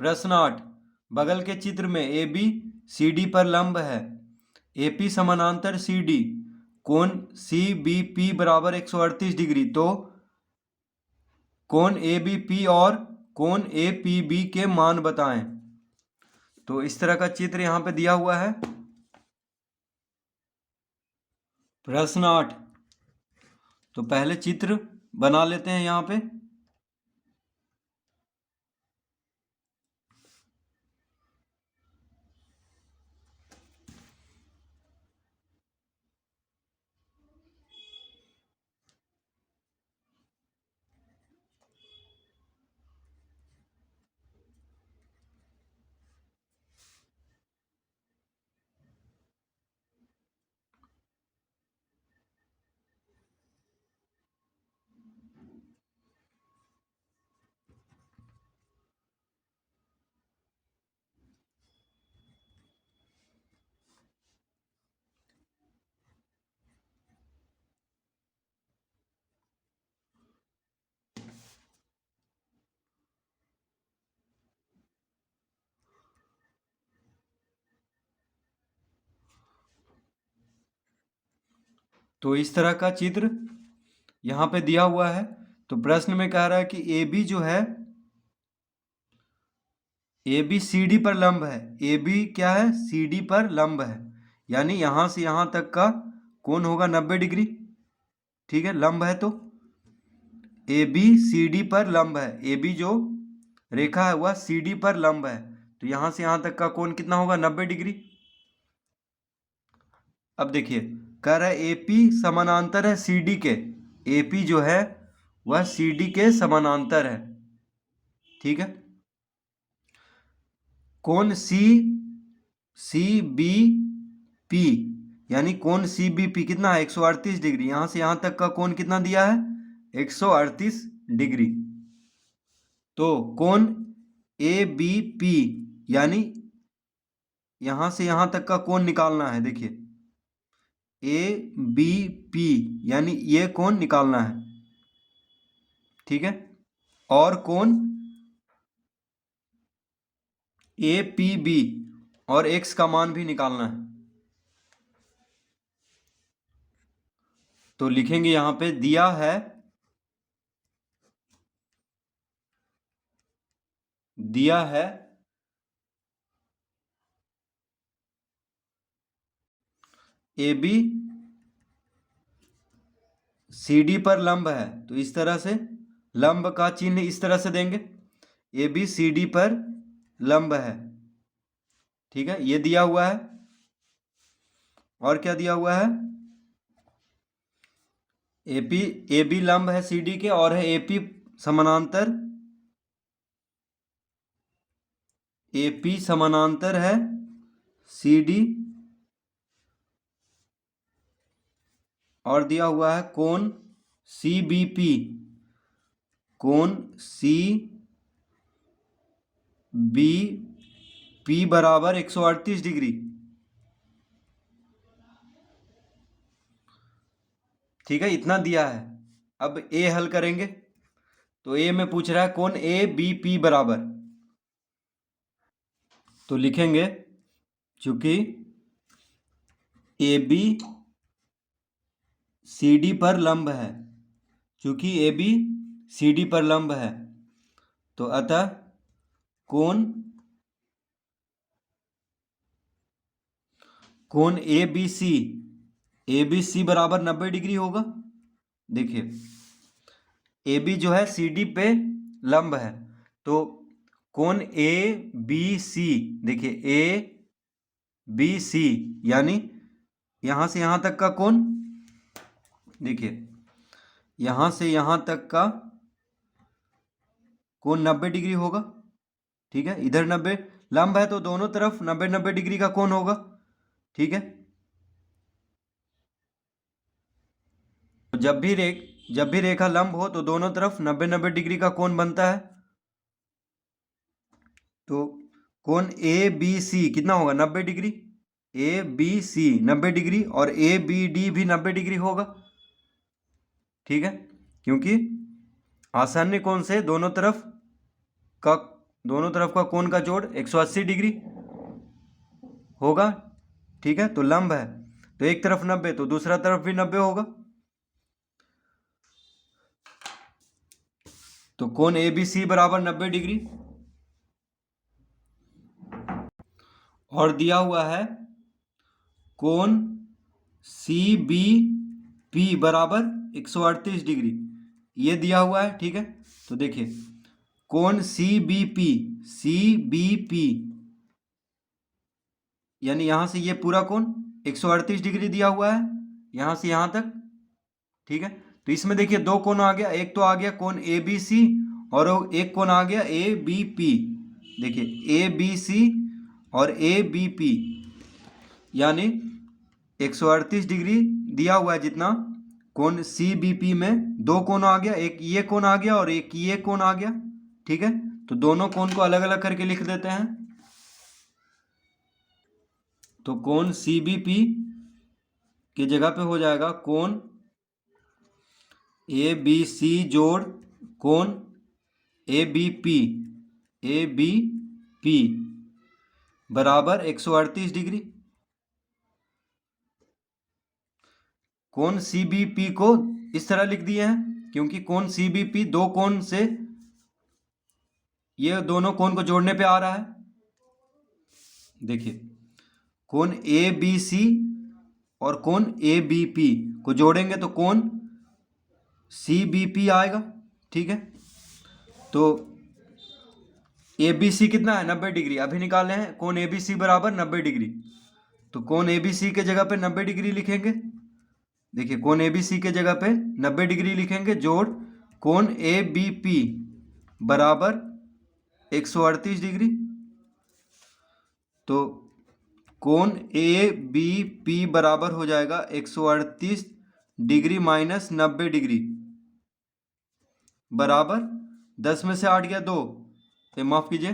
प्रश्न 8, बगल के चित्र में ए बी सी डी पर लंब है, ए पी समानांतर सी डी, कोण सी बी पी बराबर 138 डिग्री, तो कोण ए बी पी और कोण ए पी बी के मान बताएं। तो इस तरह का चित्र यहाँ पे दिया हुआ है। प्रश्न 8, तो पहले चित्र बना लेते हैं यहाँ पे। तो इस तरह का चित्र यहाँ पे दिया हुआ है। तो प्रश्न में कह रहा है कि ए बी जो है, ए बी सी डी पर लंब है। ए बी क्या है? सी डी पर लंब है, यानी यहाँ से यहाँ तक का कोण होगा 90 डिग्री। ठीक है, लंब है तो ए बी सी डी पर लंब है। ए बी जो रेखा है वह सी डी पर लंब है, तो यहाँ से यहाँ तक का कोण कितना होगा? 90 डिग्री। अब देखिए, कह रहा है ए पी समानांतर है सी डी के। ए पी जो है वह सी डी के समानांतर है। ठीक है, कोण सी बी पी, यानी कोण सी बी पी कितना है? 138 डिग्री। यहाँ से यहाँ तक का कोण कितना दिया है? 138 डिग्री। तो कोण ए बी पी, यानी यहाँ से यहाँ तक का कोण निकालना है। देखिए, ए बी पी यानी ये कोण निकालना है। ठीक है, और कोण ए पी बी और x का मान भी निकालना है। तो लिखेंगे यहाँ पे, दिया है ए बी सी डी पर लंब है। तो इस तरह से लंब का चिन्ह इस तरह से देंगे, ए बी सी डी पर लंब है। ठीक है, ये दिया हुआ है। और क्या दिया हुआ है? ए बी लंब है सी डी के, और है ए पी समानांतर, ए पी समानांतर है सी डी, और दिया हुआ है कोण सी बी पी, कोण सी बी पी बराबर 138 डिग्री। ठीक है, इतना दिया है। अब ए हल करेंगे। तो ए में पूछ रहा है कोण ए बी पी बराबर, तो लिखेंगे, चूंकि ए बी सी डी पर लंब है, चूंकि ए बी सी डी पर लंब है, तो अतः कोण ए बी सी बराबर 90 डिग्री होगा। देखिए, ए बी जो है सी डी पे लंब है, तो कोण ए बी सी, देखिए ए बी सी यानी यहाँ से यहाँ तक का कोण, देखिए यहाँ से यहाँ तक का कोण 90 डिग्री होगा। ठीक है, इधर 90 लंब है तो दोनों तरफ 90 डिग्री का कोण होगा। ठीक है, जब भी रेखा लंब हो तो दोनों तरफ 90 डिग्री का कोण बनता है। तो कोण ए बी सी कितना होगा? 90 degree. A B C 90 degree, और ए बी डी भी 90 डिग्री होगा। ठीक है, क्योंकि आसन्न कोण से दोनों तरफ का दोनों तरफ का कोण का जोड़ 180 डिग्री होगा। ठीक है, तो लंब है तो एक तरफ 90 तो दूसरा तरफ भी 90 होगा। तो कोण ए बी सी बराबर 90 डिग्री। और दिया हुआ है कोण सी बी पी बराबर 138 डिग्री, ये दिया हुआ है। ठीक है, तो देखिए कोण सी बी पी यानी यहां से ये पूरा कोण 138 डिग्री दिया हुआ है यहां से यहां तक। ठीक है, तो इसमें देखिए दो कोण आ गया, एक तो आ गया कोण ए बी सी और एक कोण आ गया ए बी पी। देखिए ए बी सी और ए बी पी यानी 138 डिग्री दिया हुआ है जितना कोण सी बी पी में दो कोण आ गया, एक ये कोण आ गया और एक ये कोण आ गया। ठीक है, तो दोनों कोण को अलग अलग करके लिख देते हैं। तो कोण सी बी पी की जगह पे हो जाएगा कोण ए बी सी जोड़ कोण ए बी पी बराबर 138 डिग्री। कोण सी बी पी को इस तरह लिख दिए हैं क्योंकि कोण सी बी पी दो कोण से ये दोनों कोण को जोड़ने पे आ रहा है। देखिए कोण ए बी सी और कोण ए बी पी को जोड़ेंगे तो कोण सी बी पी आएगा। ठीक है, तो ए बी सी कितना है 90 डिग्री, अभी निकाले हैं कोण ए बी सी बराबर 90 डिग्री। तो कोण ए बी सी के जगह पे 90 डिग्री लिखेंगे। देखिए कोण ए बी सी के जगह पे 90 डिग्री लिखेंगे जोड़ कोण ए बी पी बराबर 138 डिग्री। तो कोण ए बी पी बराबर हो जाएगा 138 डिग्री माइनस 90 डिग्री बराबर 10 में से 8 गया 2, तो माफ कीजिए।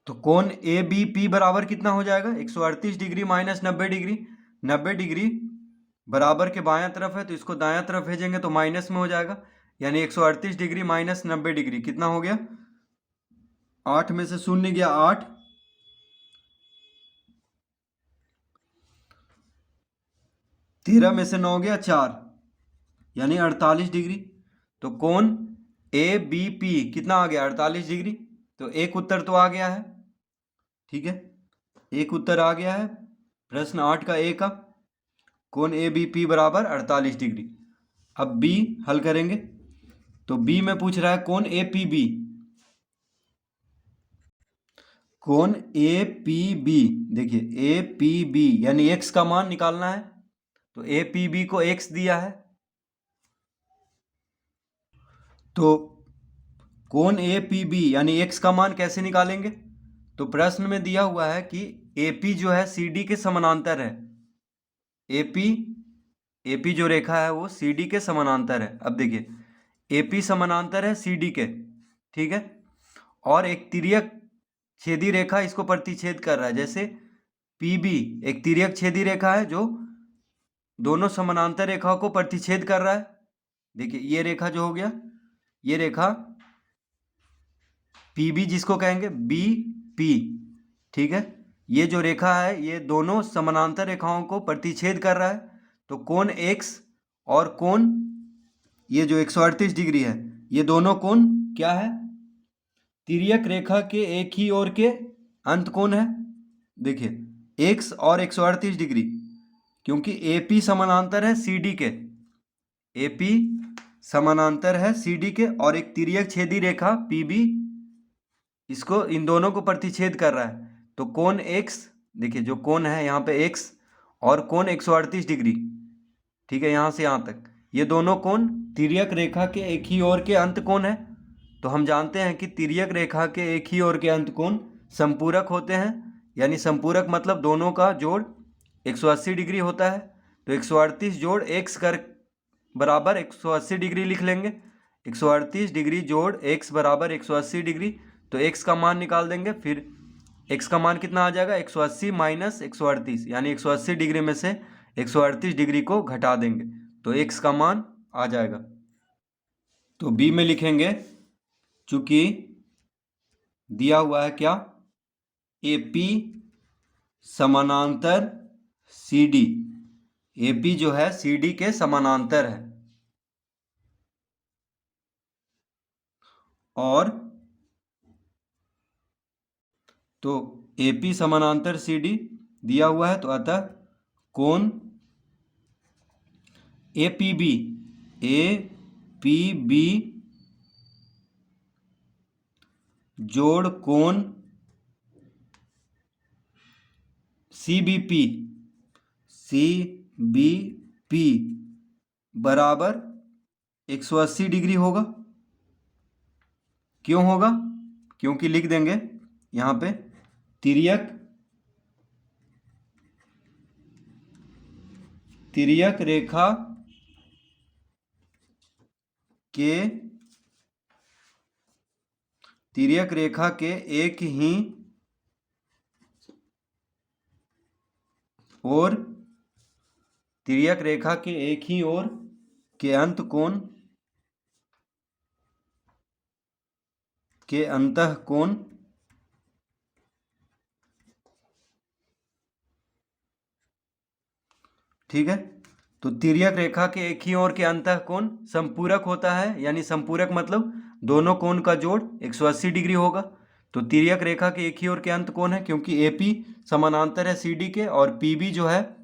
तो कोण ए बी पी बराबर कितना हो जाएगा 138 डिग्री माइनस 90 डिग्री। 90 डिग्री बराबर के बायां तरफ है तो इसको दायां तरफ भेजेंगे तो माइनस में हो जाएगा, यानी 138 डिग्री माइनस 90 डिग्री कितना हो गया 8 में से 0 गया 8, 13 में से 9 गया 4 यानी 48 डिग्री। तो कोण ए बी पी कितना आ गया 48 डिग्री। तो एक उत्तर तो आ गया है। ठीक है, एक उत्तर आ गया है प्रश्न 8 का ए का, कोण ए बी पी बराबर 48 डिग्री। अब बी हल करेंगे तो बी में पूछ रहा है कोण ए पी बी। कोण ए पी बी, देखिए ए पी बी यानी एक्स का मान निकालना है तो ए पी बी को एक्स दिया है। तो कोण ए पी बी यानी एक्स का मान कैसे निकालेंगे, तो प्रश्न में दिया हुआ है कि ए पी जो है सी डी के समानांतर है। ए पी जो रेखा है वो सी डी के समानांतर है। अब देखिए ए पी समानांतर है सी डी के, ठीक है, और एक तिर्यक छेदी रेखा इसको प्रतिच्छेद कर रहा है। जैसे पी बी एक तिर्यक छेदी रेखा है जो दोनों समानांतर रेखाओं को प्रतिच्छेद कर रहा है। देखिए ये रेखा जो हो गया, ये रेखा पी बी जिसको कहेंगे बी पी, ठीक है, ये जो रेखा है ये दोनों समानांतर रेखाओं को प्रतिच्छेद कर रहा है। तो कोण एक्स और कोण ये जो 138 डिग्री है ये दोनों कोण क्या है, तिर्यक रेखा के एक ही ओर के अंत कोण है। देखिए एक्स और 138 डिग्री, क्योंकि ए पी समानांतर है सी डी के, ए पी समानांतर है सी डी के और एक तिर्यक छेदी रेखा पी बी इसको इन दोनों को प्रतिच्छेद कर रहा है। तो कोण एक्स, देखिए जो कोण है यहाँ पे एक्स और कोण 138 डिग्री, ठीक है, यहाँ से यहाँ तक ये दोनों कोण तिर्यक रेखा के एक ही ओर के अंत कोण है। तो हम जानते हैं कि तिर्यक रेखा के एक ही ओर के अंत कोण संपूरक होते हैं, यानी संपूरक मतलब दोनों का जोड़ 180 डिग्री होता है। तो 138 जोड़ एक्स कर बराबर 180 डिग्री लिख लेंगे। 138 डिग्री जोड़ एक्स बराबर 180 डिग्री, तो एक्स का मान निकाल देंगे। फिर एक्स का मान कितना आ जाएगा 180 माइनस 138, यानी 180 डिग्री में से 138 डिग्री को घटा देंगे तो एक्स का मान आ जाएगा। तो बी में लिखेंगे चूंकि दिया हुआ है क्या, AP समानांतर CD, AP जो है CD के समानांतर है, और तो AP समानांतर CD दिया हुआ है, तो अतः कोण APB जोड़ कोण CBP बराबर 180 डिग्री होगा। क्यों होगा, क्योंकि लिख देंगे यहाँ पे तिर्यक रेखा के एक ही और तिर्यक रेखा के एक ही ओर के अंतःकोण ठीक है। तो तिर्यक रेखा के एक ही ओर के अंतःकोण संपूरक होता है, यानी संपूरक मतलब दोनों कोण का जोड़ 180 डिग्री होगा। तो तिर्यक रेखा के एक ही ओर के अंतःकोण है, क्योंकि AP समानांतर है CD के, और PB जो है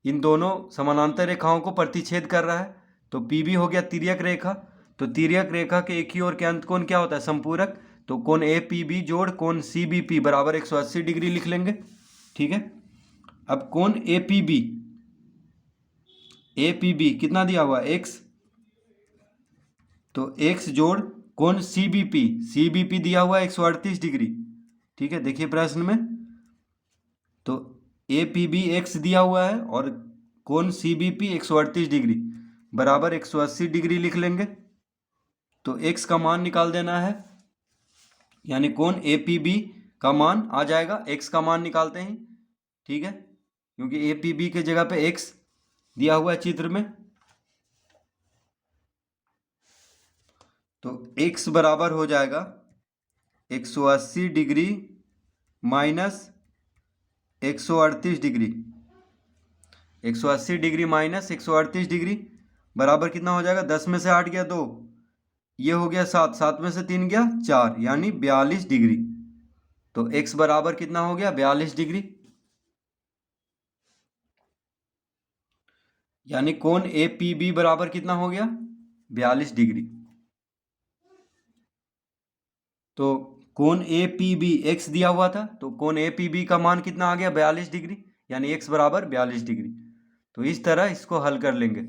इन दोनों समानांतर रेखाओं को प्रतिच्छेद कर रहा है। तो PB हो गया तिर्यक रेखा। तो तिर्यक रेखा के एक ही ओर के अंतःकोण क्या होता है, संपूरक। तो कोण APB जोड़ कोण CBP बराबर 180 डिग्री लिख लेंगे। ठीक है। अब कोण APB कितना दिया हुआ है, x, तो x जोड़ कोण CBP दिया हुआ है 138 डिग्री। ठीक है, देखिए प्रश्न में, तो APB x दिया हुआ है और कोण CBP 138 डिग्री बराबर 180 डिग्री लिख लेंगे। तो x का मान निकाल देना है, यानी कोण APB का मान आ जाएगा, x का मान निकालते हैं। ठीक है, क्योंकि APB के जगह पे x दिया हुआ है चित्र में। तो x बराबर हो जाएगा 180 degree minus 138 degree. 180 degree minus 138 degree बराबर कितना हो जाएगा, 10 में से 8 गया 2, ये हो गया 7, 7 में से 3 गया 4, यानी 42 डिग्री। तो x बराबर कितना हो गया, 42 डिग्री। यानी कोण APB बराबर कितना हो गया, 42 डिग्री। तो कोण APB x दिया हुआ था, तो कोण APB का मान कितना आ गया, 42 डिग्री, यानी x बराबर 42 डिग्री। तो इस तरह इसको हल कर लेंगे।